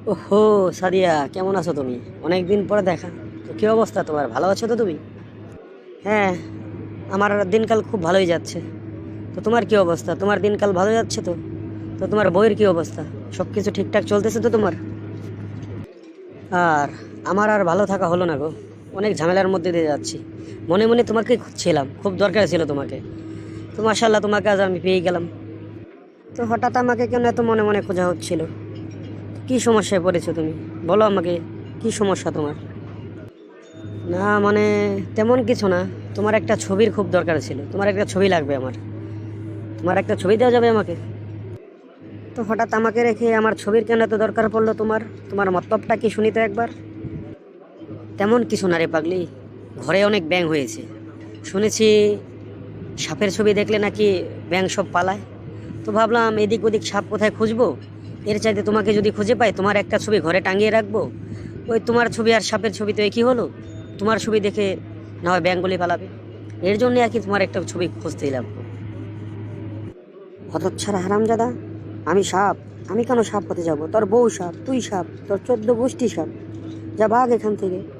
ওহো, সাদিয়া, কেমন আছো তুমি? অনেক দিন পরে দেখা। তো কি অবস্থা তোমার? ভালো আছো তো তুমি? হ্যাঁ, আমার দিনকাল খুব ভালোই যাচ্ছে। তো তোমার কি অবস্থা? তোমার দিনকাল ভালো যাচ্ছে তো? তো তোমার বইয়ের কি অবস্থা? সব কিছু ঠিকঠাক চলতেছে তো তোমার? আর আমার আর ভালো থাকা হলো না গো। অনেক ঝামেলার মধ্যে দিয়ে যাচ্ছি। মনে মনে তোমাকে খুঁজছিলাম, খুব দরকার ছিল তোমাকে। তো মাশাল্লাহ, তোমাকে আজ আমি পেয়ে গেলাম। তো হঠাৎ আমাকে কেন এত মনে মনে খোঁজা হচ্ছিল? কি সমস্যায় পড়েছো তুমি? বলো আমাকে, কি সমস্যা তোমার? না মানে, তেমন কিছু না। তোমার একটা ছবির খুব দরকার ছিল, তোমার একটা ছবি লাগবে আমার। তোমার একটা ছবি দেওয়া যাবে আমাকে? তো হঠাৎ আমাকে রেখে আমার ছবির কেন এত দরকার পড়লো তোমার? তোমার মতলবটা কি শুনি তো একবার। তেমন কিছু না রে পাগলি। ঘরে অনেক ব্যাঙ হয়েছে শুনেছি। সাপের ছবি দেখলে নাকি ব্যাঙ সব পালায়। তো ভাবলাম এদিক ওদিক সাপ কোথায় খুঁজবো। এর চাইতে তোমাকে যদি খুঁজে পাই, তোমার একটা ছবি ঘরে টাঙিয়ে রাখবো। ওই তোমার ছবি আর সাপের ছবি তো একই হলো। তোমার ছবি দেখে না হয় ব্যাঙগুলি পালাবে। এর জন্য আর কি তোমার একটা ছবি খুঁজতে এলাম। হতচ্ছাড়া হারামজাদা! আমি সাপ? আমি কেন সাপ হতে যাব? তোর বউ সাপ, তুই সাপ, তোর 14 গোষ্ঠী সাপ। যা ভাগ এখান থেকে।